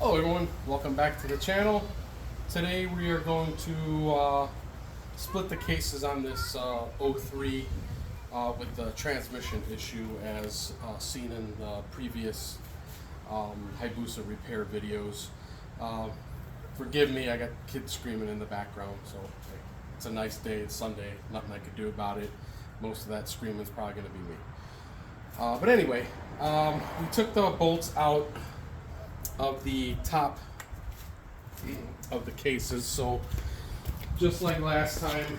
Hello everyone, welcome back to the channel. Today we are going to split the cases on this 03 with the transmission issue as seen in the previous hayabusa repair videos. Forgive me, I got kids screaming in the background, so it's a nice day, it's Sunday, nothing I could do about it. Most of that screaming is probably going to be me. But anyway, we took the bolts out of the top of the cases, so just like last time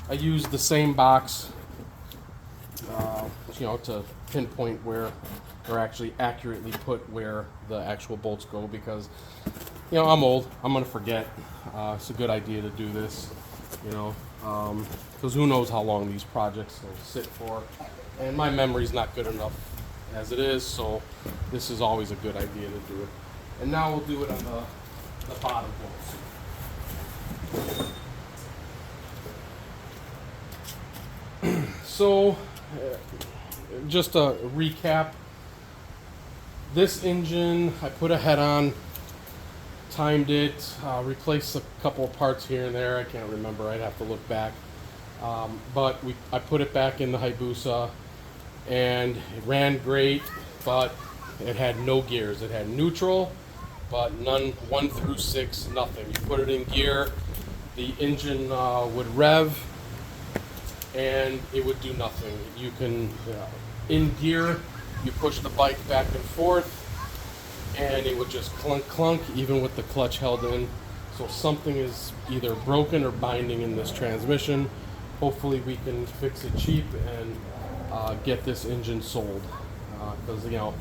I used the same box to pinpoint where, or actually accurately put where the actual bolts go, because I'm old, I'm gonna forget. It's a good idea to do this, because who knows how long these projects will sit for, and my memory's not good enough as it is, so this is always a good idea to do it. And now we'll do it on the bottom bolts. So just a recap, this engine I put a head on, timed it, replaced a couple of parts here and there, I can't remember, I'd have to look back, but I put it back in the Hayabusa, and it ran great, but it had no gears. It had neutral, but none, 1 through 6, nothing. You put it in gear, the engine would rev, and it would do nothing. You can, in gear, you push the bike back and forth, and it would just clunk, clunk, even with the clutch held in. So something is either broken or binding in this transmission. Hopefully we can fix it cheap and get this engine sold, because the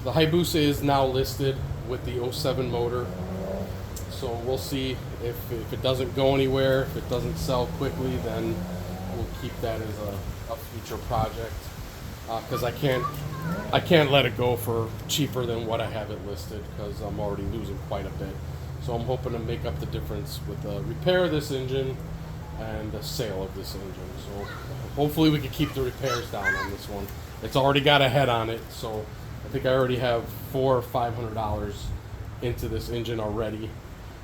Hayabusa is now listed with the 07 motor, so we'll see if it doesn't go anywhere, if it doesn't sell quickly, then we'll keep that as a future project, because I can't let it go for cheaper than what I have it listed, because I'm already losing quite a bit. So I'm hoping to make up the difference with the repair of this engine and the sale of this engine. So hopefully we can keep the repairs down on this one. It's already got a head on it, so I think I already have $400 or $500 into this engine already.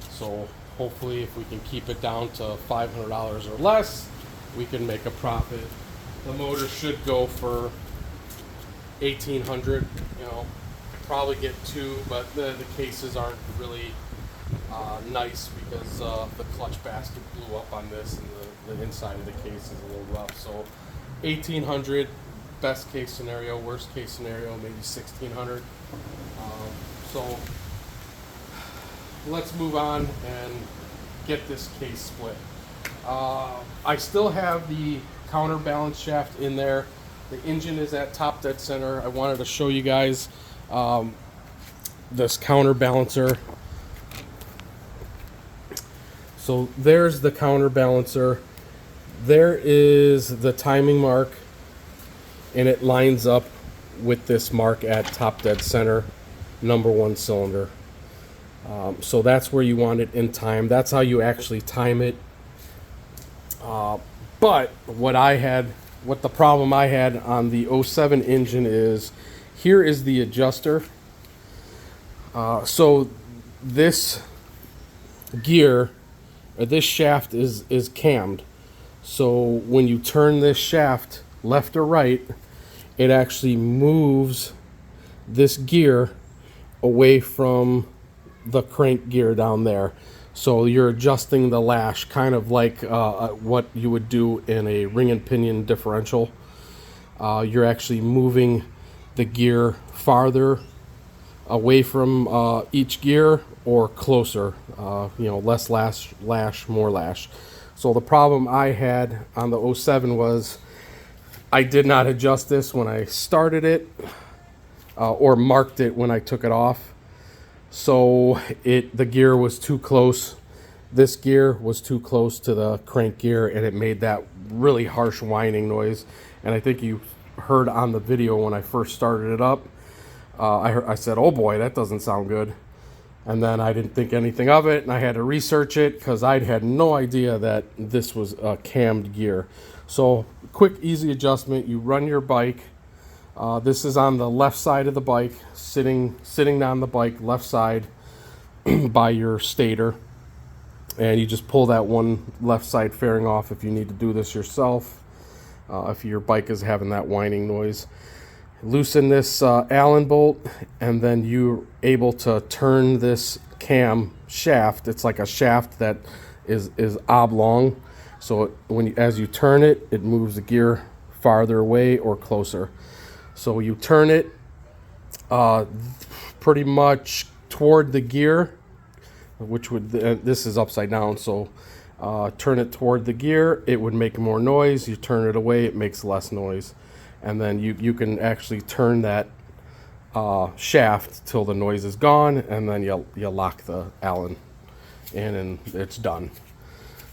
So hopefully if we can keep it down to $500 or less, we can make a profit. The motor should go for $1,800. Probably get 2, but the cases aren't really nice, because the clutch basket blew up on this, and the inside of the case is a little rough. So $1,800, best case scenario. Worst case scenario, maybe $1,600. So let's move on and get this case split. I still have the counterbalance shaft in there. The engine is at top dead center. I wanted to show you guys this counterbalancer. So there's the counterbalancer. There is the timing mark, and it lines up with this mark at top dead center, number 1 cylinder. So that's where you want it in time. That's how you actually time it. But what the problem I had on the 07 engine is, here is the adjuster. So this gear, or this shaft is cammed. So when you turn this shaft left or right, it actually moves this gear away from the crank gear down there. So you're adjusting the lash, kind of like what you would do in a ring and pinion differential. You're actually moving the gear farther away from each gear, or closer, less lash, more lash. So the problem I had on the 07 was I did not adjust this when I started it, or marked it when I took it off. So the gear was too close. This gear was too close to the crank gear, and it made that really harsh whining noise. And I think you heard on the video when I first started it up, I said, oh boy, that doesn't sound good. And then I didn't think anything of it, and I had to research it, because I'd had no idea that this was a cammed gear. So quick, easy adjustment. You run your bike This is on the left side of the bike, sitting on the bike, left side by your stator. And you just pull that one left side fairing off if you need to do this yourself. If your bike is having that whining noise. Loosen this Allen bolt, and then you're able to turn this cam shaft. It's like a shaft that is oblong. So as you turn it, it moves the gear farther away or closer. So you turn it pretty much toward the gear, which would this is upside down. So turn it toward the gear, it would make more noise. You turn it away, it makes less noise. And then you can actually turn that shaft till the noise is gone, and then you lock the Allen in, and it's done.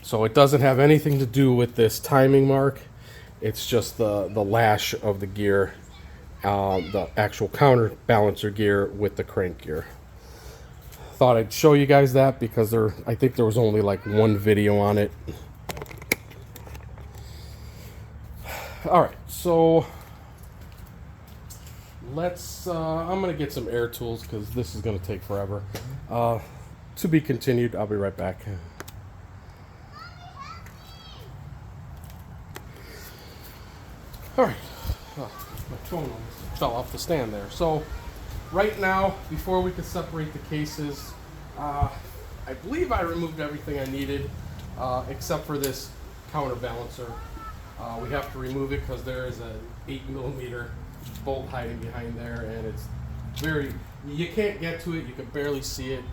So it doesn't have anything to do with this timing mark. It's just the lash of the gear, the actual counterbalancer gear with the crank gear. Thought I'd show you guys that because I think there was only like one video on it. All right, so let's I'm gonna get some air tools because this is gonna take forever. To be continued. I'll be right back. All right, my phone fell off the stand there. So right now, before we can separate the cases, I believe I removed everything I needed except for this counterbalancer. We have to remove it because there is an 8mm bolt hiding behind there, and it's you can't get to it, you can barely see it,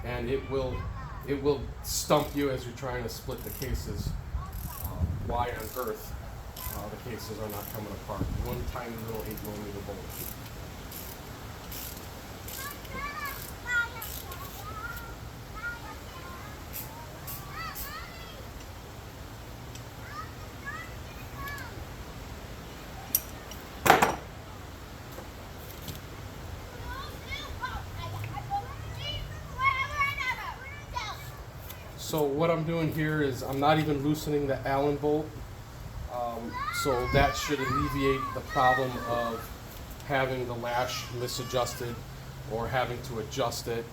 and it will stump you as you're trying to split the cases. Why on earth the cases are not coming apart? One tiny little 8mm bolt. So what I'm doing here is I'm not even loosening the Allen bolt, so that should alleviate the problem of having the lash misadjusted or having to adjust it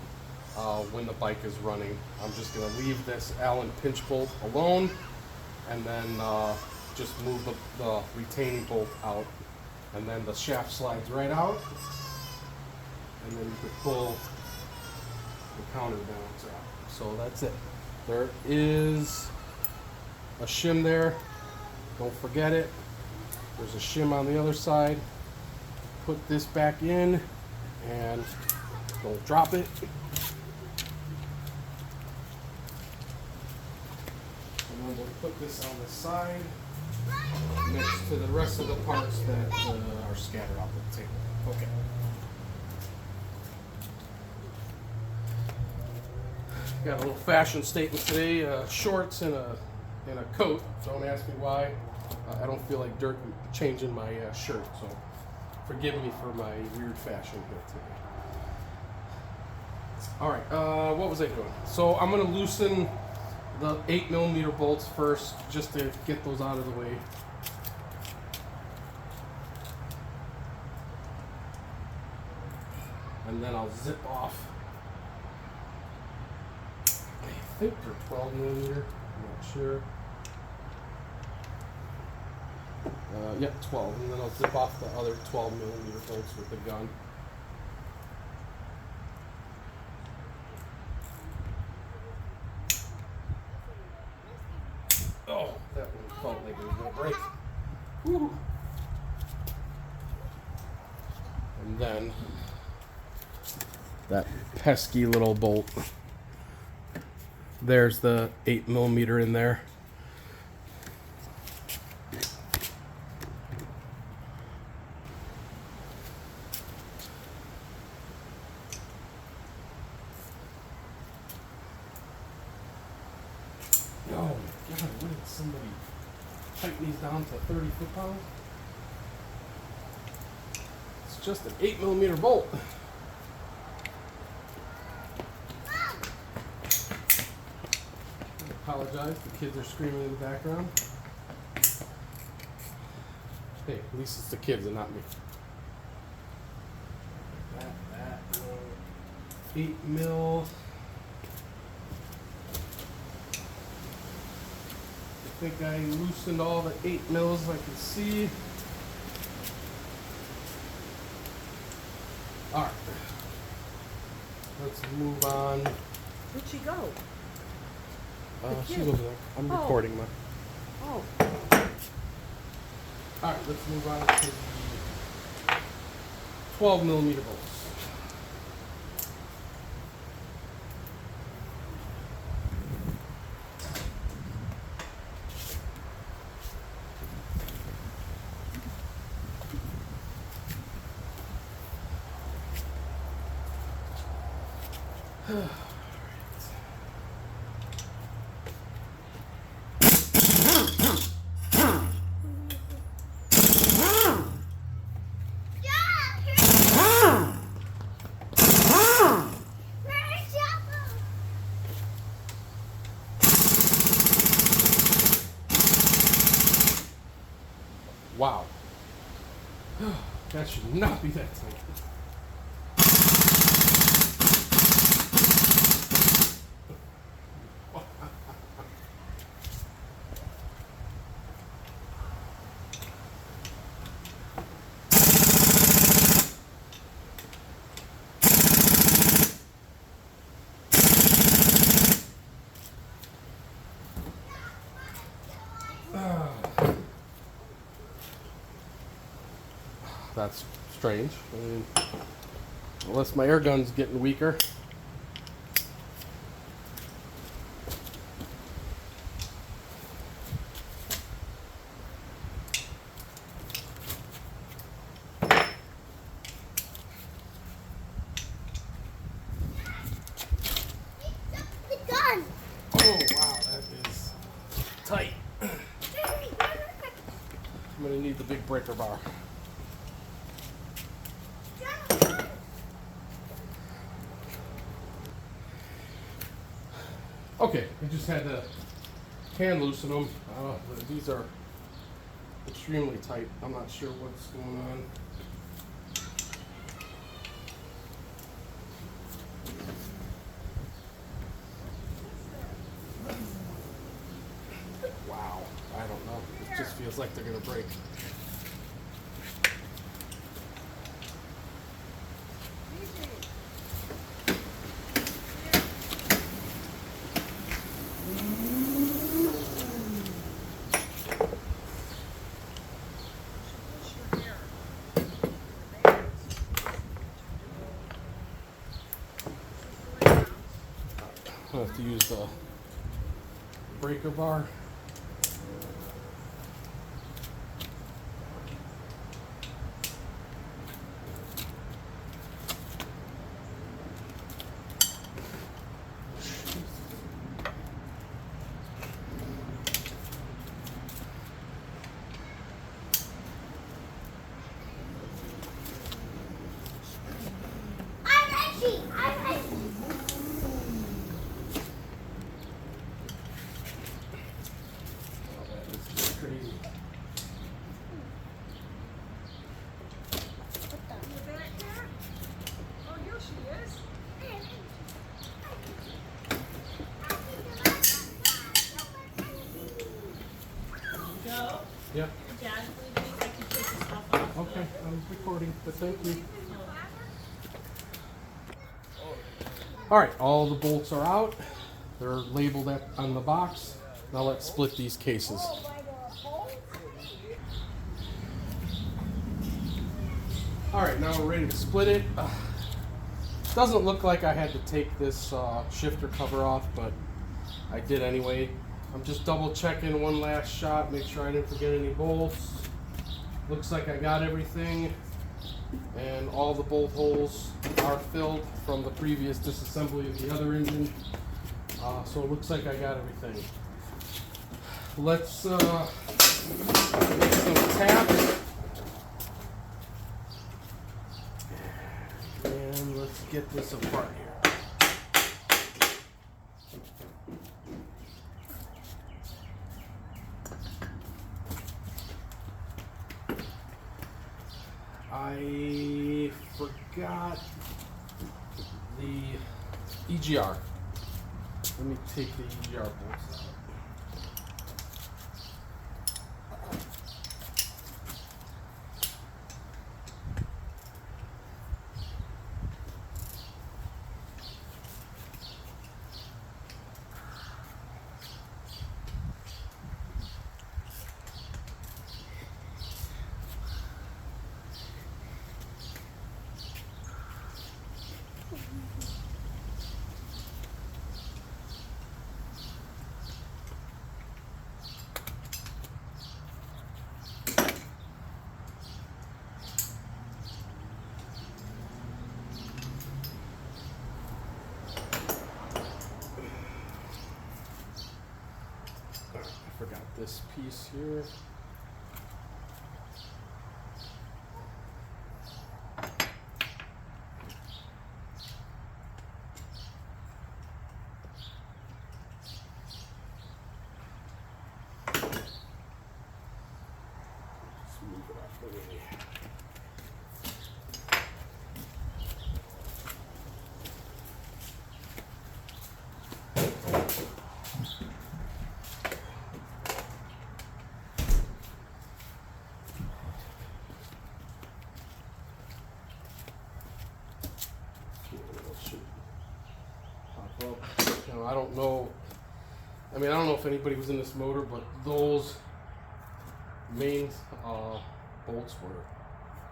when the bike is running. I'm just going to leave this Allen pinch bolt alone, and then just move the retaining bolt out, and then the shaft slides right out, and then you can pull the counterbalance out. So that's it. There is a shim there, don't forget it. There's a shim on the other side. Put this back in and don't drop it. And then we'll put this on the side next to the rest of the parts that are scattered off the table. Okay. Got a little fashion statement today, shorts and a coat. Don't ask me why. I don't feel like dirt changing my shirt, so forgive me for my weird fashion here today. All right, what was I doing? So I'm gonna loosen the 8mm bolts first, just to get those out of the way. And then I'll zip off. I think they're 12mm, I'm not sure. Yeah, 12, and then I'll zip off the other 12mm bolts with the gun. Oh, that one felt like it was gonna break. Woo. And then that pesky little bolt. There's the 8mm in there. Oh my God, what did somebody tighten these down to 30 foot-pounds? It's just an 8mm bolt. Apologize, the kids are screaming in the background. Hey, at least it's the kids and not me. 8 mil. I think I loosened all the 8 mils I can see. All right. Let's move on. Where'd she go? She's over there. I'm recording my. Oh. All right, let's move on to the 12 millimeter bolts. Wow. That should not be that tight. That's strange. I mean, unless my air gun's getting weaker. Oh wow, that is tight. I'm gonna need the big breaker bar. Okay, I just had to hand loosen them. These are extremely tight. I'm not sure what's going on. Wow, I don't know. It just feels like they're gonna break. I'll have to use the breaker bar. Yep. Okay, I'm recording, but thank you. All right, all the bolts are out. They're labeled on the box. Now let's split these cases. All right, now we're ready to split it. Doesn't look like I had to take this shifter cover off, but I did anyway. I'm just double checking one last shot, make sure I didn't forget any bolts. Looks like I got everything, and all the bolt holes are filled from the previous disassembly of the other engine. So it looks like I got everything. Let's get some taps. And let's get this apart here. I forgot the EGR. Let me take the EGR bolts out. I forgot this piece here. Let's move it out of the way. You know, I don't know. I mean, I don't know if anybody was in this motor, but those main bolts were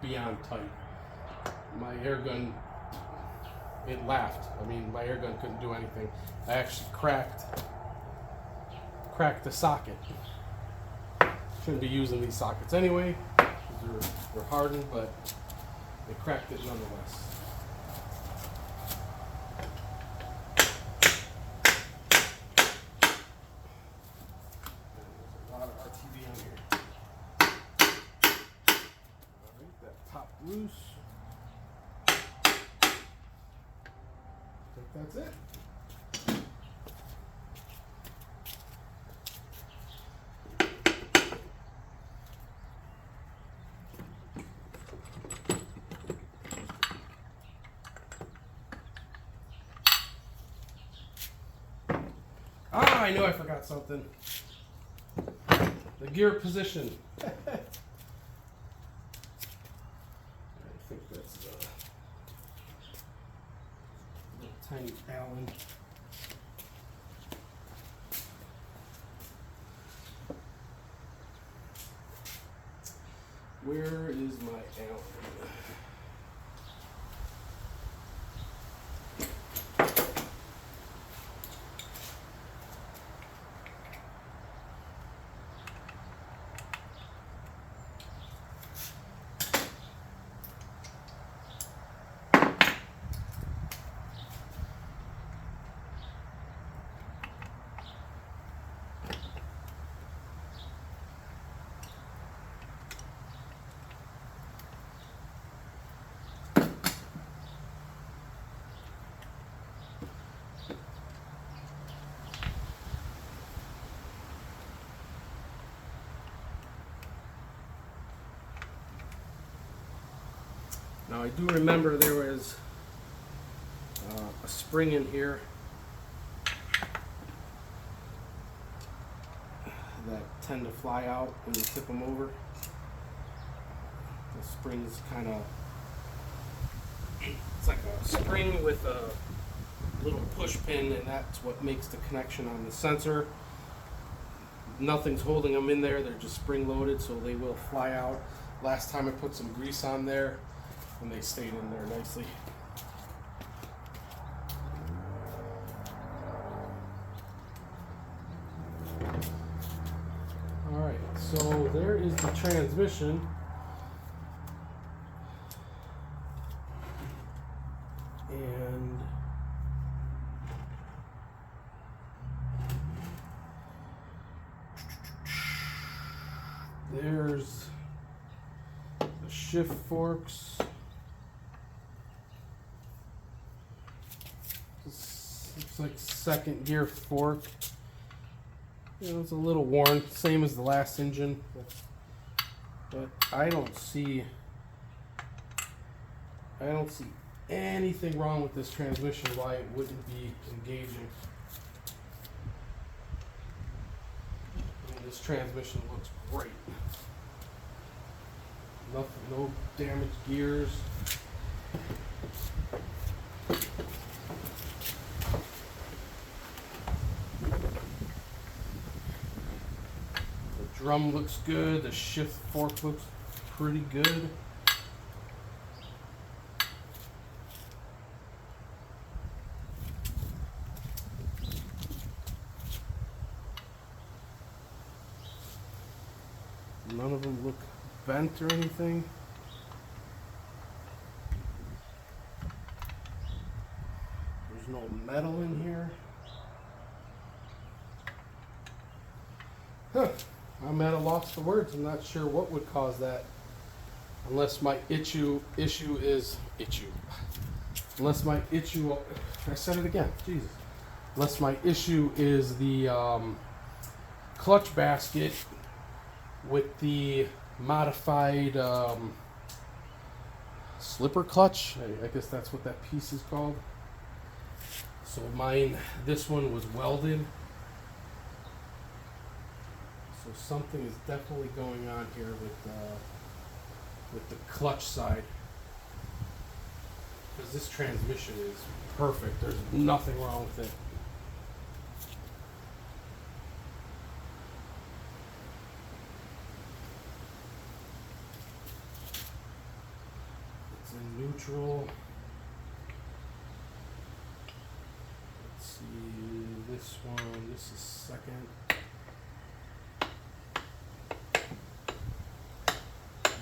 beyond tight. My air gun, it laughed. I mean, my air gun couldn't do anything. I actually cracked the socket. Shouldn't be using these sockets anyway, because they're hardened, but they cracked it nonetheless. Loose. I think that's it. Ah, I knew I forgot something. The gear position. I think that's the little tiny Allen. Where is my Allen? Now I do remember there was a spring in here that tend to fly out when you tip them over. The spring's kind of, it's like a spring with a little push pin, and that's what makes the connection on the sensor. Nothing's holding them in there, they're just spring loaded, so they will fly out. Last time I put some grease on there and they stayed in there nicely. Alright, so there is the transmission. And there's the shift forks. This looks like second gear fork. You know, it's a little worn, same as the last engine, but I don't see anything wrong with this transmission, why it wouldn't be engaging. I mean, this transmission looks great. Nothing, no damaged gears. The drum looks good. The shift fork looks pretty good. None of them look bent or anything. There's no metal in here. Huh. I'm at a loss for words. I'm not sure what would cause that. Unless my issue is Unless my issue, I said it again, Jesus. Unless my issue is the clutch basket with the modified slipper clutch. I guess that's what that piece is called. So this one was welded. So something is definitely going on here with the clutch side. Because this transmission is perfect. There's nothing wrong with it. It's in neutral. Let's see, this one, this is second. Yeah.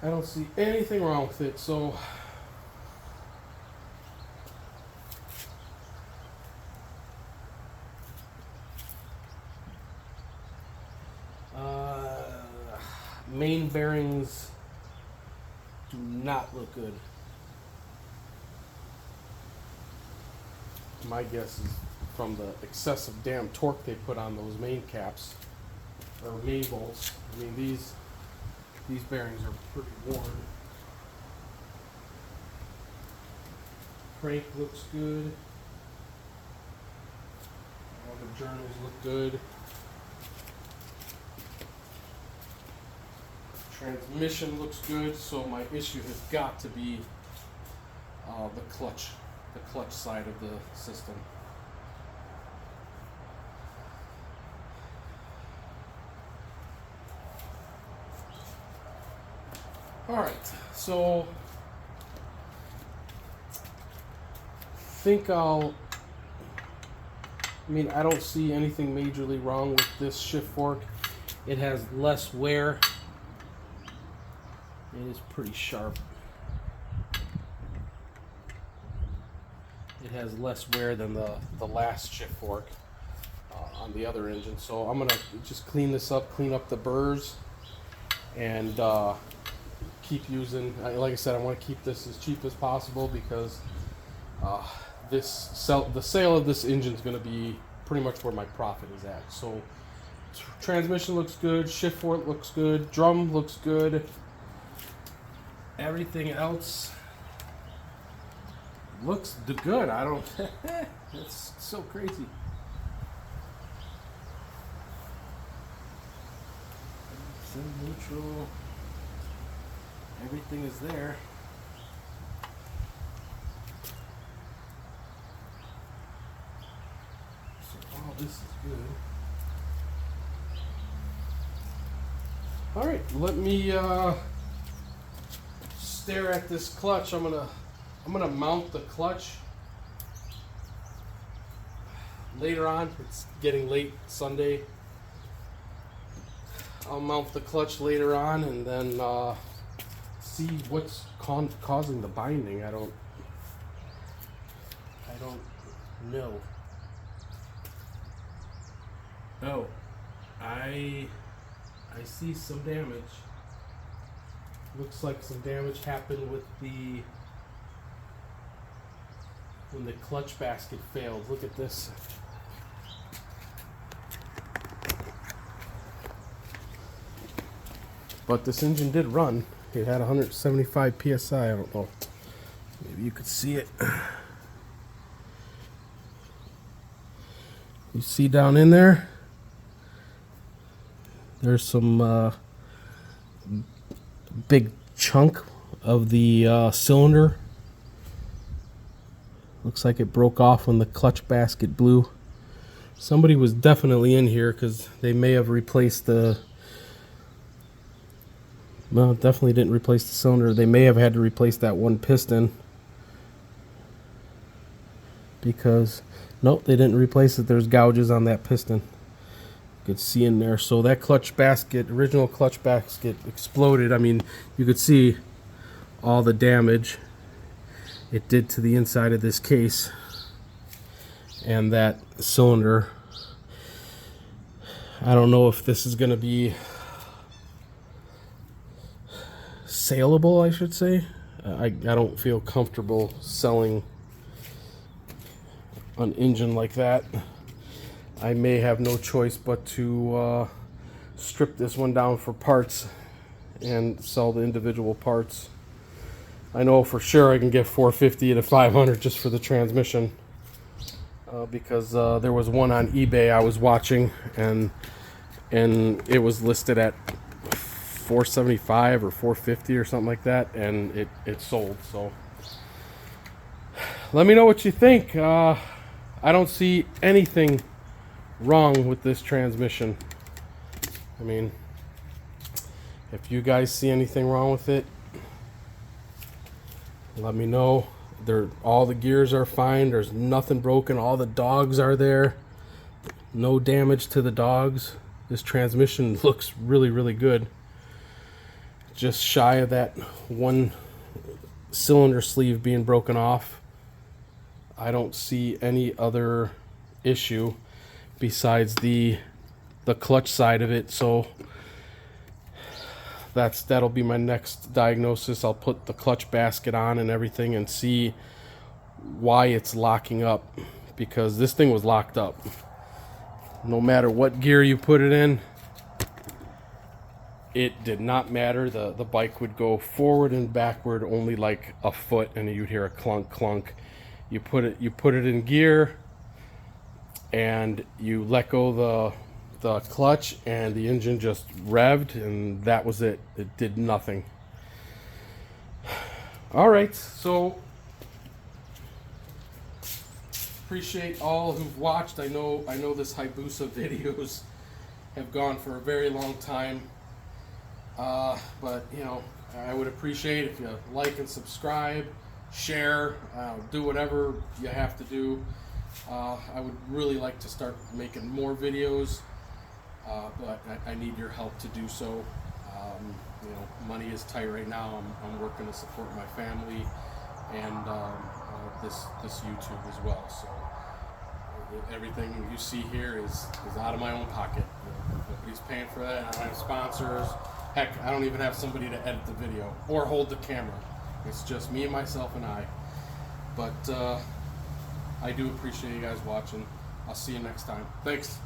I don't see anything wrong with it, so main bearings do not look good. My guess is from the excessive damn torque they put on those main caps or main bolts. I mean, these bearings are pretty worn. Crank looks good. All the journals look good. Transmission looks good, so my issue has got to be the clutch side of the system. All right, so I don't see anything majorly wrong with this shift fork. It has less wear. It is pretty sharp. It has less wear than the last shift fork on the other engine. So I'm gonna just clean this up, clean up the burrs, and keep using. Like I said, I want to keep this as cheap as possible because the sale of this engine is going to be pretty much where my profit is at. So transmission looks good, shift fork looks good, drum looks good. Everything else looks good. I don't. It's so crazy. It's in neutral. Everything is there. So all this is good. All right, let me stare at this clutch. I'm gonna mount the clutch later on. It's getting late Sunday. I'll mount the clutch later on and then see what's causing the binding. I don't know. Oh, I see some damage. Looks like some damage happened with when the clutch basket failed. Look at this. But this engine did run. It had 175 psi. I don't know. Maybe you could see it. You see down in there? There's some big chunk of the cylinder. Looks like it broke off when the clutch basket blew. Somebody was definitely in here because they may have replaced the... Well, definitely didn't replace the cylinder. They may have had to replace that one piston. Because, nope, they didn't replace it. There's gouges on that piston. You could see in there. So that clutch basket, original clutch basket exploded. I mean, you could see all the damage it did to the inside of this case. And that cylinder. I don't know if this is going to be saleable, I should say. I don't feel comfortable selling an engine like that. I may have no choice but to strip this one down for parts and sell the individual parts. I know for sure I can get $450 to $500 just for the transmission, because there was one on eBay I was watching, and it was listed at $475 or $450 or something like that, and it sold. So let me know what you think. I don't see anything wrong with this transmission. I mean, if you guys see anything wrong with it, let me know. All the gears are fine. There's nothing broken. All the dogs are there. No damage to the dogs. This transmission looks really, really good. Just shy of that one cylinder sleeve being broken off. I don't see any other issue besides the clutch side of it. So that'll be my next diagnosis. I'll put the clutch basket on and everything and see why it's locking up, because this thing was locked up. No matter what gear you put it in, it did not matter. The bike would go forward and backward only like a foot, and you'd hear a clunk clunk. You put it in gear and you let go the clutch, and the engine just revved, and that was it. It did nothing. All right, so appreciate all who've watched. I know this hayabusa videos have gone for a very long time, but you know, I would appreciate if you like and subscribe, share, do whatever you have to do. I would really like to start making more videos, but I need your help to do so. You know, money is tight right now. I'm working to support my family and this YouTube as well. So everything you see here is out of my own pocket. You know, nobody's paying for that. I don't have sponsors. Heck, I don't even have somebody to edit the video or hold the camera. It's just me and myself and I. But I do appreciate you guys watching. I'll see you next time. Thanks.